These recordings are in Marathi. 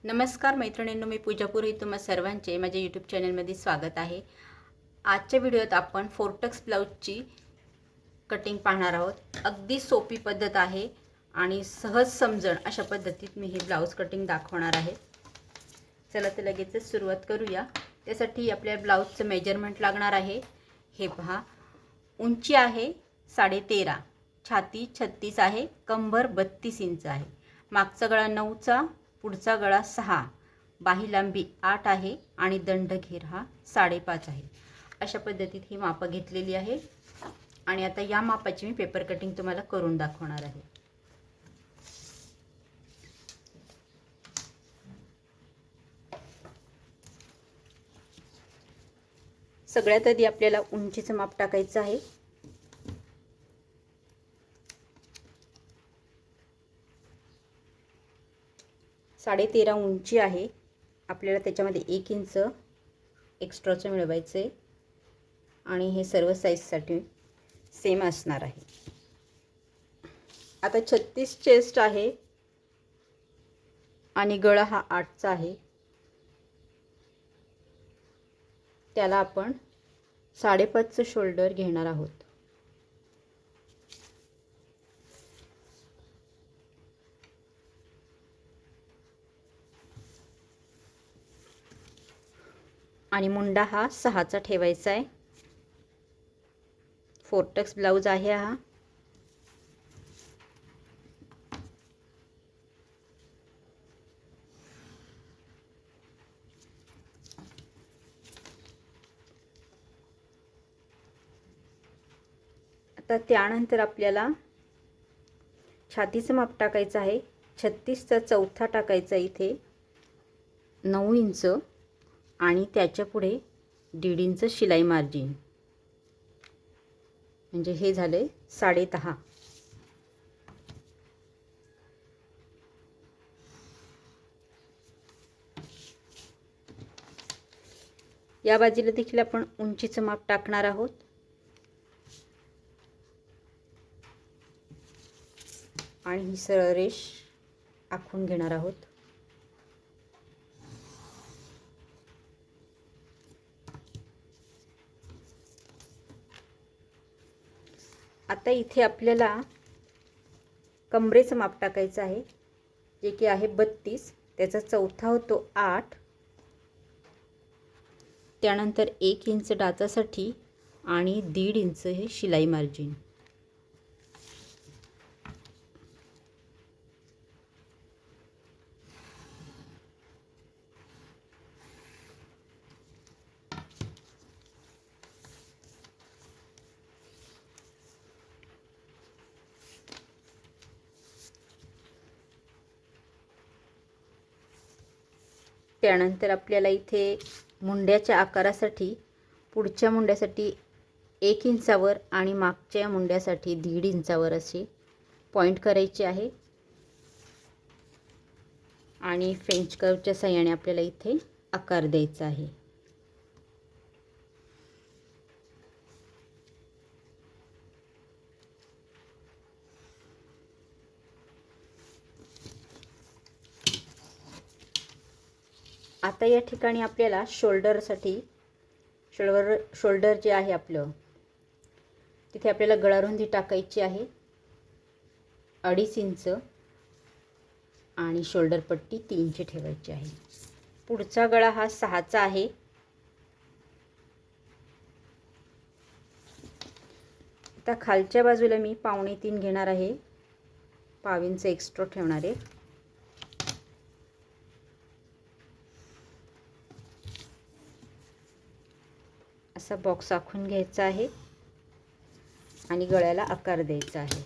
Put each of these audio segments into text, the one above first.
नमस्कार मैत्रिणींनो, मी पूजा पुरोहित तुम्हा सर्वांचे माझ्या यूट्यूब चॅनलमध्ये स्वागत आहे। आजच्या व्हिडिओत आपण फोर्टक्स ब्लाऊजची कटिंग पाहणार आहोत। अगदी सोपी पद्धत आहे आणि सहज समजण अशा पद्धतीत मी हे ब्लाऊज कटिंग दाखवणार आहे। चला तर लगेचच सुरुवात करूया। त्यासाठी आपल्या ब्लाऊजचं मेजरमेंट लागणार आहे। हे पहा, उंची आहे 13.5, छाती 36 आहे, कंबर 32 इंच आहे, मागचा गळा 9चा, पुढचा गळा 6, बाही लांबी 8 आहे आणि दंडघेर हा 5.5 आहे। अशा पद्धतीत ही माप घेतलेली आहे आणि आता या मापाची मी पेपर कटिंग तुम्हाला करून दाखवणार आहे। सगळ्यात आधी आपल्याला उंचीचं माप टाकायचं आहे। साढ़े 13 उंची आहे। आपल्याला त्याच्यामध्ये 1 इंच एक्स्ट्राचं मिळवायचं आहे आणि हे सर्व साईजसाठी सेम असणार आहे। आता 36 चेस्ट आहे आणि गळा हा 8चा आहे। त्याला आपण 5.5चं शोल्डर घेणार आहोत। आणि मुंडा हा 6चा ठेवायचा आहे। फोर्टक्स ब्लाऊज आहे हा। आता त्यानंतर आपल्याला छातीचं माप टाकायचं आहे। 36चा चौथा टाकायचा इथे 9 इंच आणि त्याच्या पुढे 1.5 इंच शिलाई मार्जिन, म्हणजे हे झाले 10.5। या बाजूला देखील आपण उंचीचं माप टाकणार आहोत आणि ही सरळ रेष आखून घेणार आहोत। आता इथे आपल्याला कमरेचं माप टाकायचं आहे, जे की आहे 32। त्याचा चौथा होतो 8, त्यानंतर 1 इंच डाचासाठी आणि 1.5 इंच हे शिलाई मार्जिन। त्यानंतर आपल्याला इथे मुंड्याच्या आकारासाठी पुढच्या मुंड्यासाठी 1 इंचावर आणि मागच्या मुंड्यासाठी 1.5 इंचावर असे पॉइंट करायचे आहे आणि फ्रेंच कर्वच्या सहाय्याने आपल्याला इथे आकार द्यायचा आहे। आता या ठिकाणी आपल्याला शोल्डरसाठी शोल्डर जे आहे आपलं, तिथे आपल्याला गळारुंदी टाकायची आहे 2.5 इंच आणि शोल्डर पट्टी 3 ची ठेवायची आहे। पुढचा गळा हा 6चा आहे। आता खालच्या बाजूला मी 2.25 घेणार आहे, 1/2 इंच एक्स्ट्रा ठेवणार आहे। असा बॉक्स आखून घ्यायचा आहे आणि गळ्याला आकार द्यायचा आहे।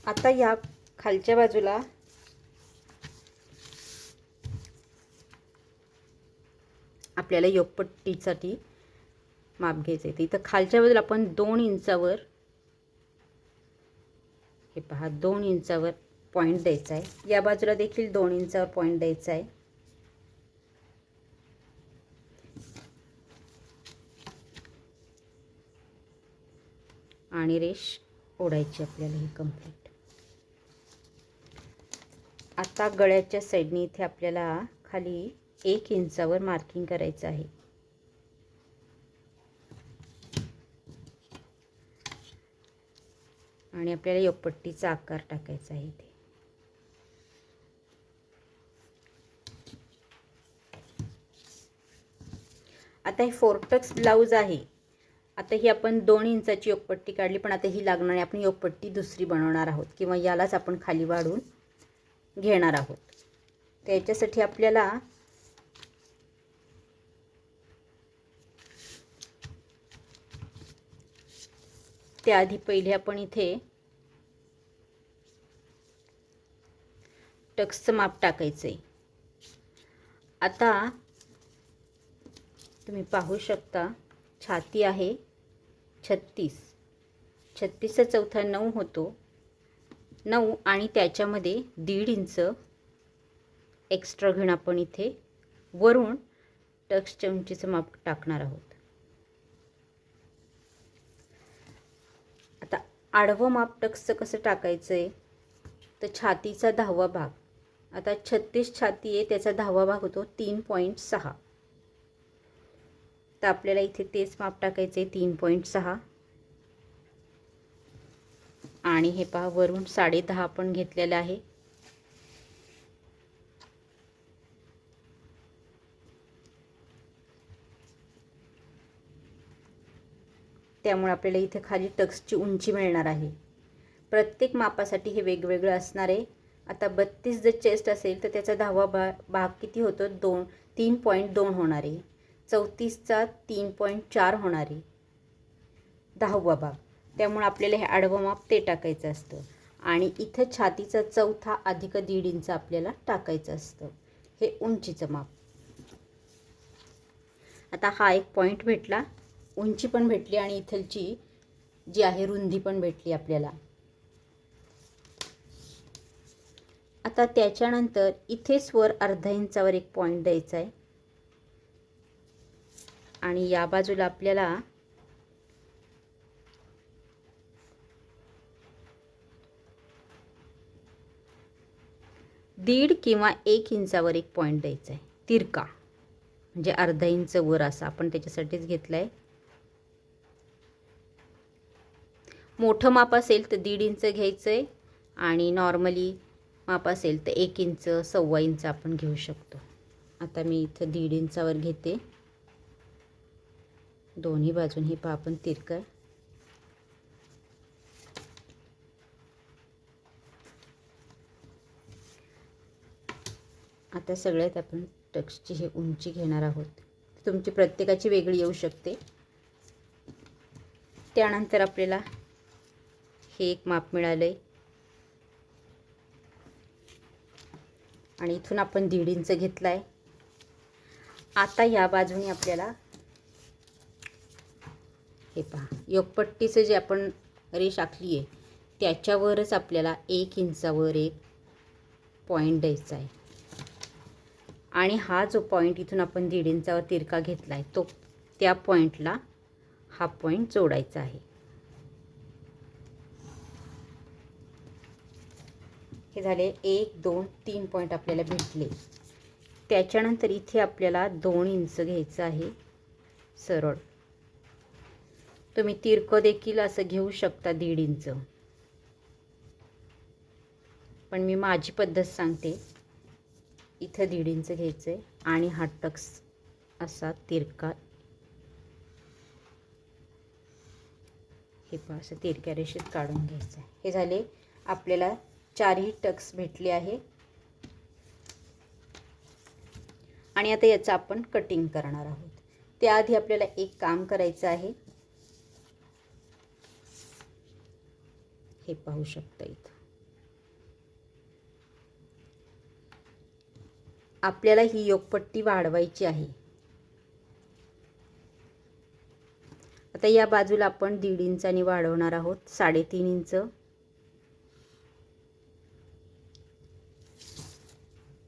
आता या खालच्या बाजूला आपल्याला योगपट्टीसाठी माप घ्यायचे आहे। इथं खालच्या बाजूला आपण 2 इंचावर, हे पहा 2 इंचावर पॉइंट द्यायचा आहे। या बाजूला देखील 2 इंचावर पॉइंट द्यायचा आहे। आणि रेष ओढायची आपल्याला ही कंप्लीट. आता गळ्याच्या साईडने इथे आपल्याला खाली 1 इंचावर मार्किंग करायचं आहे. आणि आपल्याला योगपट्टीचा आकार टाकायचा आहे इथे. आता हे 4 टक्स ब्लाऊज आहे. आता ही आपण 2 इंचाची योगपट्टी काढली, पण आता ही लागणार आहे. आपण योगपट्टी दुसरी बनवणार आहोत किंवा यालाच आपण खाली वाढून घेणार आहोत. त्याच्यासाठी आपल्याला त्याआधी पहिले आपण इथे टक्सचं माप टाकायचं आहे. आता तुम्ही पाहू शकता छाती आहे 36. 36चा चौथा 9 होतो. 9 आणि त्याच्यामध्ये 1.5 इंच एक्स्ट्रा घेऊन आपण इथे वरून टक्सच्या उंचीचं माप टाकणार आहोत. आता आडवं माप टक्सचं कसं टाकायचं आहे, तर छातीचा 10वा भाग. आता 36 छाती आहे, त्याचा 10वा भाग होतो 3.6. तर आपल्याला इथे तेच माप टाकायचं आहे 3.6. आणि हे पहा वरून 10.5 आपण घेतलेलं आहे. त्यामुळे आपल्याला इथे खाली टक्सची उंची मिळणार आहे. प्रत्येक मापासाठी हे वेगवेगळं असणार आहे. आता 32 जर चेस्ट असेल तर त्याचा 10वा भाग किती होतो 3.2 होणार आहे. 34चा 3.4 होणार आहे 10वा भाग. त्यामुळे आपल्याला हे आडवं माप ते टाकायचं असतं. आणि इथं छातीचा चौथा अधिक 1.5 इंच आपल्याला टाकायचं असतं. हे उंचीचं माप. आता हा एक पॉईंट भेटला, उंची पण भेटली आणि इथलची जी आहे रुंदी पण भेटली आपल्याला. आता त्याच्यानंतर इथेच वर अर्धा इंचावर एक पॉईंट द्यायचा आहे. आणि या बाजूला आपल्याला दीड किंवा 1 इंचावर एक पॉईंट द्यायचा आहे तिरका, म्हणजे अर्धा इंच वर असा आपण त्याच्यासाठीच घेतला आहे. मोठं माप असेल तर 1.5 इंच घ्यायचं आहे आणि नॉर्मली माप असेल तर 1 इंच 1.25 इंच आपण घेऊ शकतो. आता मी इथं 1.5 इंचावर घेते. दोन्ही बाजूंनी पहा आपण तिरका. आता सगळ्यात आपण टक्सची हे उंची घेणार आहोत. तुमची प्रत्येकाची वेगळी येऊ शकते. त्यानंतर आपल्याला हे एक माप मिळालंय आणि इथून आपण 1.5 इंच घेतलाय. आता या बाजूने आपल्याला हे पहा योगपट्टीचं जे आपण रेष आखली आहे त्याच्यावरच आपल्याला 1 इंचावर एक पॉईंट द्यायचा आहे. आणि हा जो पॉईंट इथून आपण 1.5 इंचावर तिरका घेतला आहे तो त्या पॉईंटला हा पॉईंट जोडायचा आहे. हे झाले 1 2 3 पॉईंट आपल्याला भेटले. त्याच्यानंतर इथे आपल्याला 2 इंच घ्यायचं आहे सरळ. तुम्ही तिरकं देखील असं घेऊ शकता 1.5 इंच, पण मी माझी पद्धत सांगते. इथं 1.5 इंच घ्यायचं आहे आणि हा टक्स असा तिरका हे पहा असं तिरक्या रेषेत काढून घ्यायचं आहे. हे झाले आपल्याला 4ही टक्स भेटले आहे. आणि आता याचं आपण कटिंग करणार आहोत. त्याआधी आपल्याला एक काम करायचं आहे. हे पाहू शकता इथं आपल्याला ही योगपट्टी वाढवायची आहे. आता या बाजूला आपण 1.5 इंचांनी वाढवणार आहोत 3.5 इंच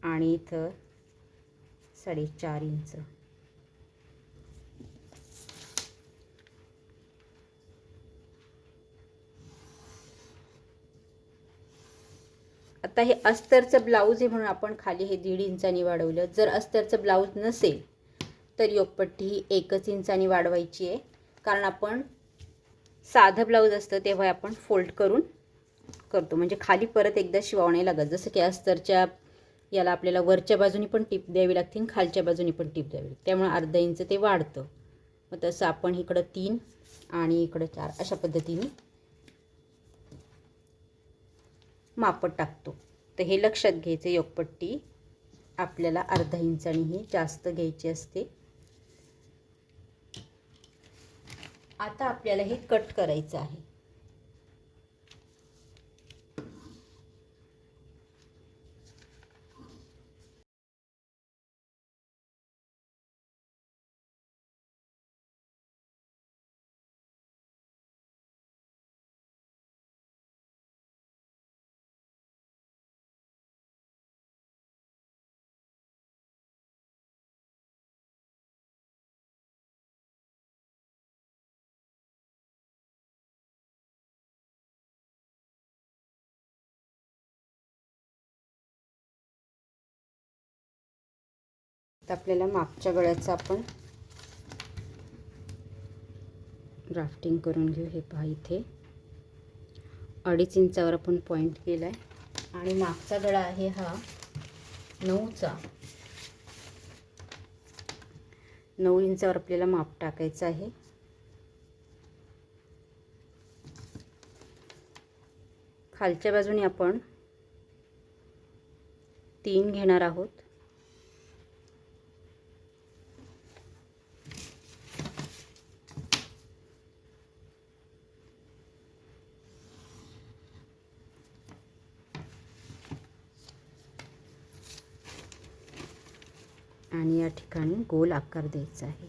आणि इथं 4.5 इंच. आता हे अस्तरचं ब्लाऊज आहे म्हणून आपण खाली हे 1.5 इंचानी वाढवलं. जर अस्तरचं ब्लाऊज नसेल तर योगपट्टी ही 1 इंचानी वाढवायची आहे, कारण आपण साधं ब्लाऊज असतं तेव्हा आपण फोल्ड करून करतो, म्हणजे खाली परत एकदा शिवावं नाही लागत. जसं की अस्तरच्या याला आपल्याला वरच्या बाजूनी पण टिप द्यावी लागते आणि खालच्या बाजूनी पण टिप द्यावी लागते, त्यामुळे अर्धा इंच ते वाढतं. मग तसं आपण इकडं 3 आणि इकडं 4 अशा पद्धतीने मापं टाकतो. तर हे लक्षात घ्यायचं, योगपट्टी आपल्याला अर्धा इंचानीही जास्त घ्यायची असते. आता आपल्याला हे कट करायचं आहे. तर आपल्याला मागच्या गळ्याचं आपण ड्राफ्टिंग करून घेऊ. हे पहा, इथे 2.5 इंचावर आपण पॉईंट केला आहे आणि मागचा गळा आहे हा 9चा. 9 इंचावर आपल्याला माप टाकायचं आहे. खालच्या बाजूने आपण 3 घेणार आहोत. आणि या ठिकाणी गोल आकार द्यायचा आहे.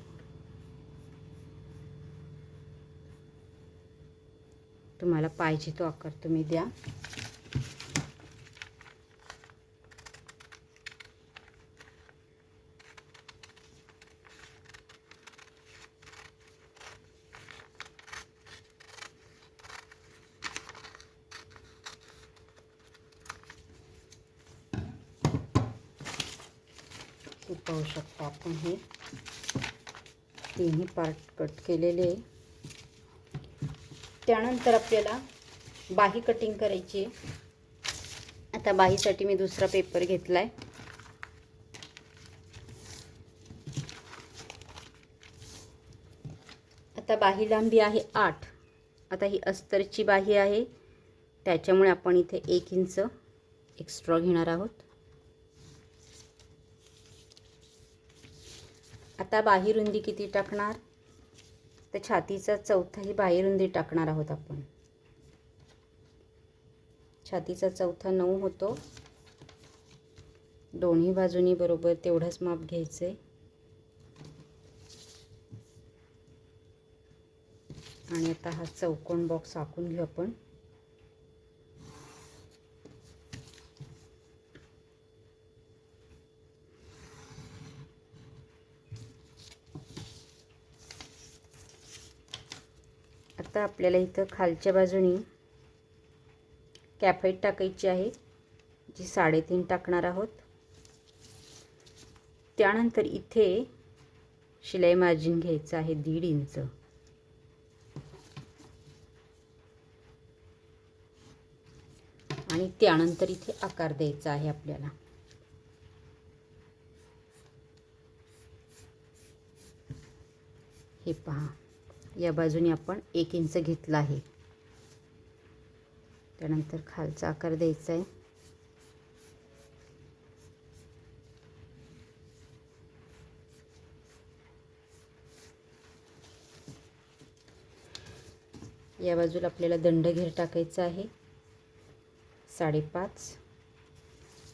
तुम्हाला पाहिजे तो आकार तुम्ही द्या. पाहू शकता आपण हे तिन्ही पार्ट कट केलेले आहे. त्यानंतर आपल्याला बाही कटिंग करायची आहे. आता बाहीसाठी मी दुसरा पेपर घेतला आहे. आता बाही लांबी आहे 8. आता ही अस्तरची बाही आहे, त्याच्यामुळे आपण इथे 1 इंच एक्स्ट्रा घेणार आहोत. आता बाही रुंदी किती टाकणार, तर छातीचा चौथा ही बाही रुंदी टाकणार आहोत आपण. छातीचा चौथा 9 होतो. दोन्ही बाजूनी बरोबर तेवढंच माप घ्यायचं आहे. आणि आता हा चौकोन बॉक्स आखून घेऊ आपण. आता आपल्याला इथं खालच्या बाजूनी कॅफेट टाकायची आहे, जी 3.5 टाकणार आहोत. त्यानंतर इथे शिलाई मार्जिन घ्यायचं आहे 1.5 इंच. आणि त्यानंतर इथे आकार द्यायचा आहे आपल्याला. हे पहा, या बाजूने आपण 1 इंच घेतला आहे. त्यानंतर खालचा आकार द्यायचा आहे. या बाजूला आपल्याला दंडघेर टाकायचा आहे 5.5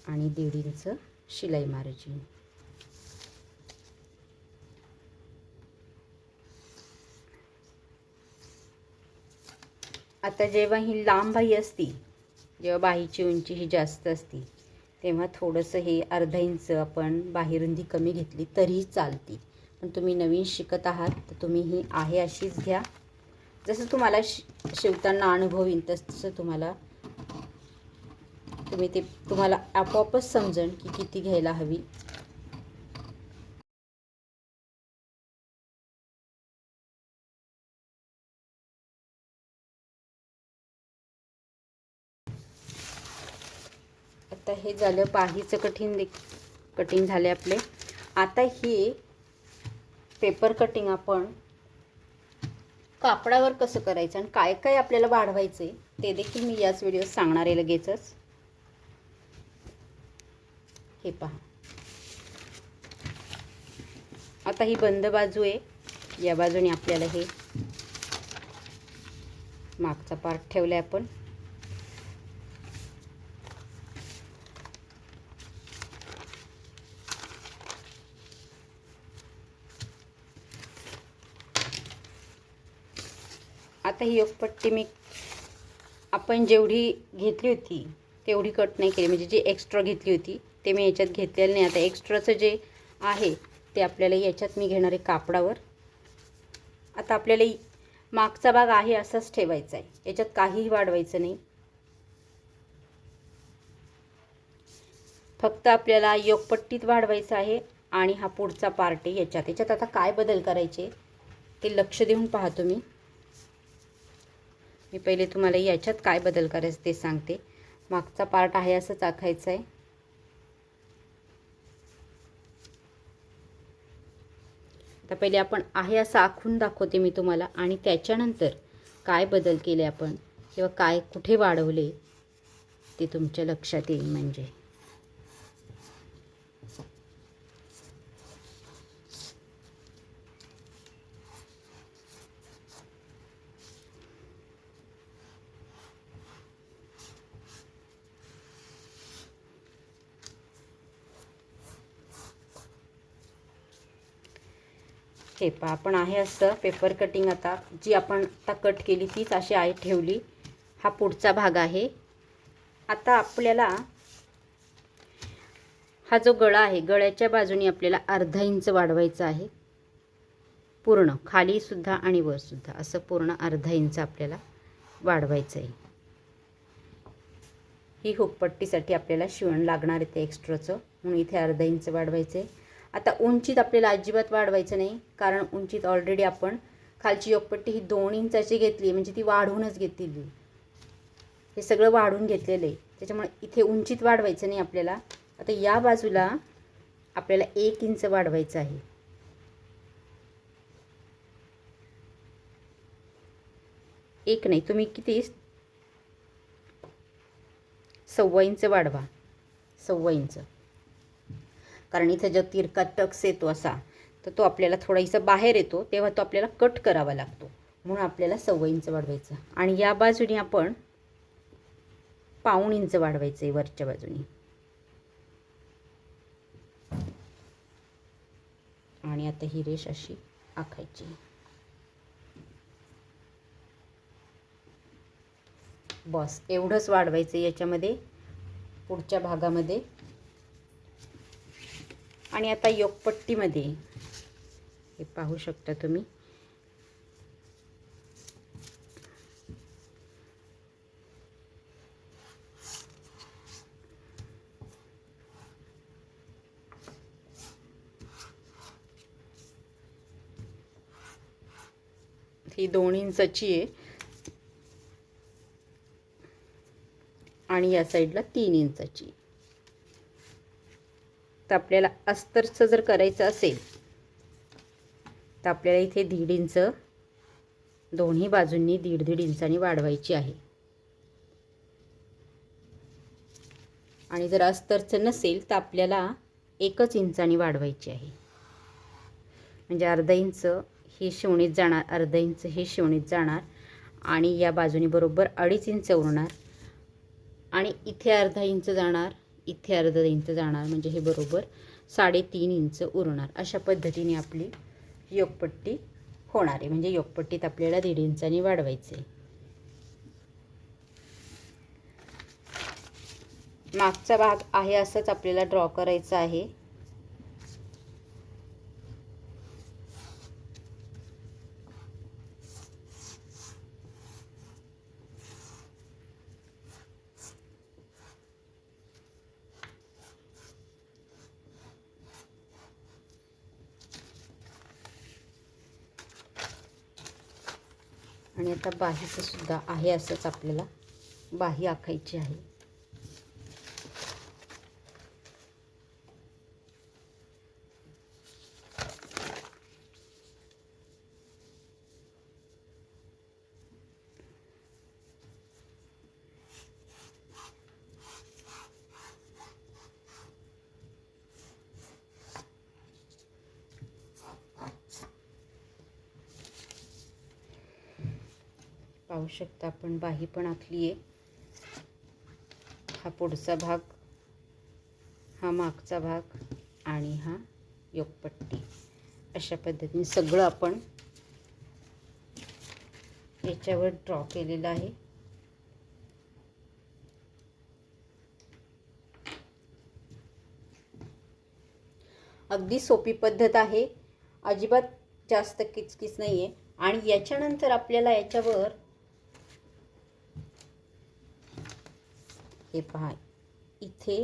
आणि 1.5 इंच शिलाई मार्जिन. आता जेव्हा ही लांब बाही असती, जेव्हा बाहीची उंची ही जास्त असती, तेव्हा थोडंसं हे अर्धा इंच आपण बाही रुंदी कमी घेतली तरीही चालती. पण तुम्ही नवीन शिकत आहात तर तुम्ही ही आहे अशीच घ्या. जसं तुम्हाला शिवताना अनुभव येईल तसं तुम्हाला तुम्हाला आपोआपच समजेल की किती घ्यायला हवी. आता हे झालं बाहीचं कटिंग झाले आपले. आता ही पेपर कटिंग आपण कापडावर कसं करायचं आणि काय काय आपल्याला वाढवायचं ते देखील मी याच व्हिडिओत सांगणार आहे लगेचच. हे पहा, आता ही बंद बाजू आहे. या बाजूने आपल्याला हे मागचा पार्ट ठेवलाय आपण. आता ही योकपट्टी आपण जेवढी घेतली होती तेवढी कट नाही केली, म्हणजे जी एक्स्ट्रा घेतली होती ते मी याच्यात घेतलेलं नाही. आता एक्स्ट्राचं जे आहे ते आपल्याला याच्यात मी घेणार आहे कापडावर. आता आपल्याला मागचा भाग आहे असाच ठेवायचा आहे, याच्यात काहीही वाढवायचं नाही. फक्त आपल्याला योकपट्टीत वाढवायचं आहे आणि हा पुढचा पार्ट आहे याच्यात आता काय बदल करायचे ते लक्ष देऊन पहा तुम्ही. मी पहिले तुम्हाला याच्यात काय बदल करायचे ते सांगते. मागचा पार्ट आहे असंच आखायचा आहे. आता पहिले आपण आहे असं आखून दाखवते मी तुम्हाला, आणि त्याच्यानंतर काय बदल केले आपण किंवा काय कुठे वाढवले ते तुमच्या लक्षात येईल. म्हणजे हे पहा, आपण आहे असं पेपर कटिंग आता जी आपण आता कट केली तीच अशी आहे ठेवली. हा पुढचा भाग आहे. आता आपल्याला हा जो गळा आहे, गळ्याच्या बाजूने आपल्याला अर्धा इंच वाढवायचा आहे. पूर्ण खाली सुद्धा आणि वर सुद्धा असं पूर्ण अर्धा इंच आपल्याला वाढवायचं आहे. ही हुकपट्टीसाठी आपल्याला शिवण लागणार आहे ते एक्स्ट्राचं, म्हणून इथे अर्धा इंच वाढवायचं आहे. आता उंचीत आपल्याला अजिबात वाढवायचं नाही, कारण उंचीत ऑलरेडी आपण खालची योकपट्टी ही 2 इंचाची घेतली, म्हणजे ती वाढवूनच घेतलेली. हे सगळं वाढून घेतलेलं आहे, त्याच्यामुळे इथे उंचीत वाढवायचं नाही आपल्याला. आता या बाजूला आपल्याला 1 इंच वाढवायचं आहे. एक नाही, तुम्ही किती 1.25 इंच वाढवा. 1.25 इंच, कारण इथं जो तिरका टक्स येतो असा, तर तो आपल्याला थोडासा बाहेर येतो, तेव्हा तो आपल्याला कट करावा लागतो, म्हणून आपल्याला 1.25 इंच वाढवायचं. आणि या बाजूने आपण 1.25 इंच वाढवायचं आहे वरच्या बाजूने. आणि आता ही रेष अशी आखायची. बस एवढंच वाढवायचं याच्यामध्ये पुढच्या भागामध्ये. आणि आता योकपट्टीमध्ये हे पाहू शकता तुम्ही, ही 2 इंचाची आहे आणि या साईडला 3 इंचाची. तर आपल्याला अस्तरचं जर करायचं असेल तर आपल्याला इथे 1.5 इंच दोन्ही बाजूंनी 1.5 इंचांनी वाढवायची आहे. आणि जर अस्तरचं नसेल तर आपल्याला 1 इंचानी वाढवायची आहे. म्हणजे अर्धा इंच ही शिवणीत जाणार, अर्धा इंच ही शिवणीत जाणार, आणि या बाजूने बरोबर 2.5 इंच उरणार, आणि इथे अर्धा इंच जाणार, इथे अर्धा इंच जाणार, म्हणजे हे बरोबर 3.5 इंच उरणार. अशा पद्धतीने आपली योकपट्टी होणार आहे. म्हणजे योकपट्टीत आपल्याला 1.5 इंचानी वाढवायचे. मागचा भाग आहे असंच आपल्याला ड्रॉ करायचा आहे. आणि आता बाहीचं सुद्धा आहे असंच आपल्याला बाही आखायची आहे. पाहू शकता आपण बाही पण आखली आहे. हा पुढचा भाग, हा मागचा भाग आणि हा योगपट्टी, अशा पद्धतीने सगळं आपण याच्यावर ड्रॉ केलेलं आहे. अगदी सोपी पद्धत आहे, अजिबात जास्त किचकिच नाही आहे. आणि याच्यानंतर आपल्याला याच्यावर हे पहा, इथे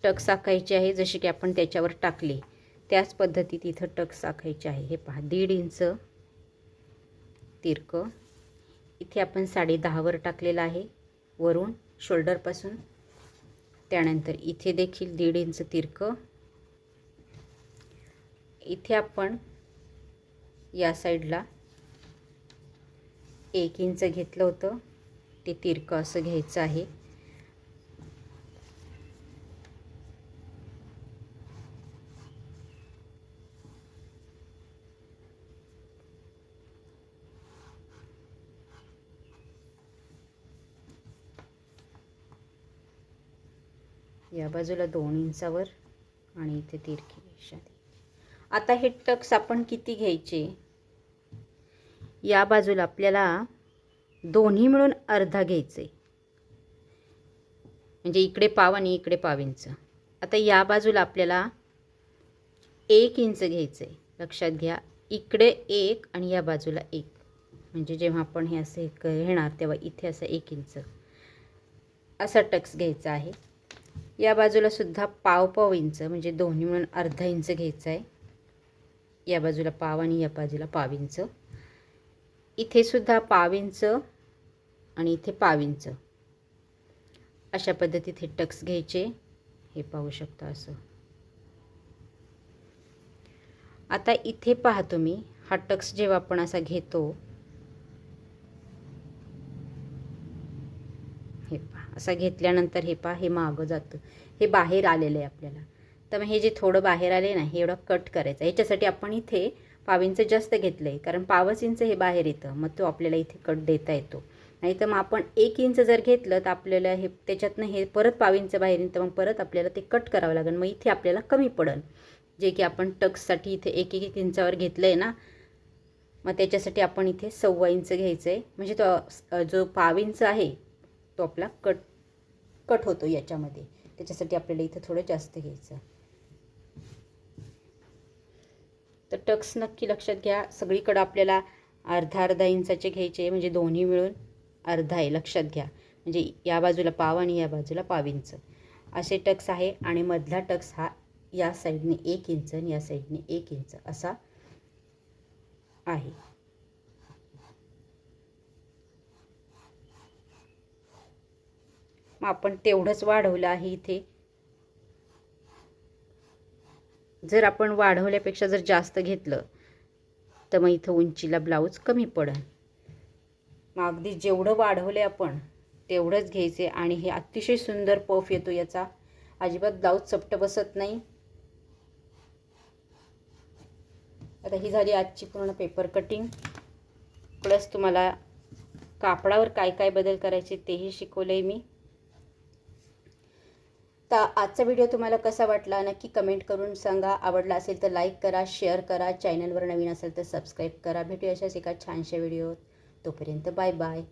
टक्स आखायचे आहे. जसे की आपण त्याच्यावर टाकले त्याच पद्धतीत इथं टक्स आखायचे आहे. हे पहा, 1.5 इंच तिरकं इथे आपण 10.5 वर टाकलेलं आहे वरून शोल्डरपासून. त्यानंतर इथे देखील 1.5 इंच तिरकं. इथे आपण या साईडला 1 इंच घेतलं होतं, ते तिरकं असं घ्यायचं आहे. या बाजूला 2 इंचावर आणि इथे तिरकी रेषा. आता हे टक्स आपण किती घ्यायचे? या बाजूला आपल्याला दोन्ही मिळून अर्धा घ्यायचे, म्हणजे इकडे पाव आणि इकडे पाव इंच. आता या बाजूला आपल्याला 1 इंच घ्यायचं आहे. लक्षात घ्या, इकडे 1 आणि या बाजूला 1, म्हणजे जेव्हा आपण हे असे घेणार तेव्हा इथे असं 1 इंच असा टक्स घ्यायचा आहे. या बाजूला सुद्धा पाव इंच, म्हणजे दोन्ही मिळून अर्धा इंच घ्यायचा आहे. या बाजूला पाव आणि या बाजूला पाव इंच. इथे सुद्धा पाव इंच आणि इथे पाव इंच, अशा पद्धतीत हे टक्स घ्यायचे. हे पाहू शकता असं. आता इथे पहा तुम्ही, हा टक्स जेव्हा आपण असा घेतो, हे पहा असा घेतल्यानंतर हे पहा, हे मागं जातं, हे बाहेर आलेलं आहे आपल्याला. तर मग हे जे थोडं बाहेर आले ना, हे एवढं कट करायचं. ह्याच्यासाठी आपण इथे पाव इंच जास्त घेतलं आहे, कारण 1.5 इंच हे बाहेर येतं, मग तो आपल्याला इथे कट देता येतो. नाही तर मग आपण 1 इंच जर घेतलं तर आपल्याला हे त्याच्यातनं हे परत 1.5 इंच बाहेर येतं, मग परत आपल्याला ते कट करावं लागेल. मग इथे आपल्याला कमी पडेल, जे की आपण टक्ससाठी इथे 1 इंचावर घेतलं आहे ना, मग त्याच्यासाठी आपण इथे 1.25 इंच घ्यायचं आहे. म्हणजे तो जो 1.5 इंच आहे तो आपला कट होतो याच्यामध्ये. त्याच्यासाठी आपल्याला इथं थोडं जास्त घ्यायचं. तर टक्स नक्की लक्षात घ्या. सगळीकडं आपल्याला अर्धा इंचाचे घ्यायचे, म्हणजे दोन्ही मिळून अर्धा आहे. लक्षात घ्या, म्हणजे या बाजूला पाव आणि या बाजूला पाव इंच असे टक्स आहे. आणि मधला टक्स हा या साईडने 1 इंच आणि या साईडने 1 इंच असा आहे. मग आपण तेवढंच वाढवलं आहे इथे. जर आपण वाढवल्यापेक्षा जर जास्त घेतलं तर मग इथं उंचीला ब्लाऊज कमी पडेल. मग अगदी जेवढं वाढवलं आपण तेवढंच घ्यायचे. आणि हे अतिशय सुंदर पफ येतो याचा, अजिबात ब्लाऊज चपट बसत नाही. आता ही झाली आजची पूर्ण पेपर कटिंग, प्लस तुम्हाला कापडावर काय काय बदल करायचे तेही शिकवले मी. तर आजचा व्हिडिओ तुम्हाला कसा वाटला नक्की कमेंट करून सांगा. आवडला असेल तर लाईक करा, शेअर करा, चॅनलवर नवीन असेल तर सबस्क्राईब करा. भेटूया अशाच एका छानशा व्हिडिओत. तोपर्यंत बाय बाय.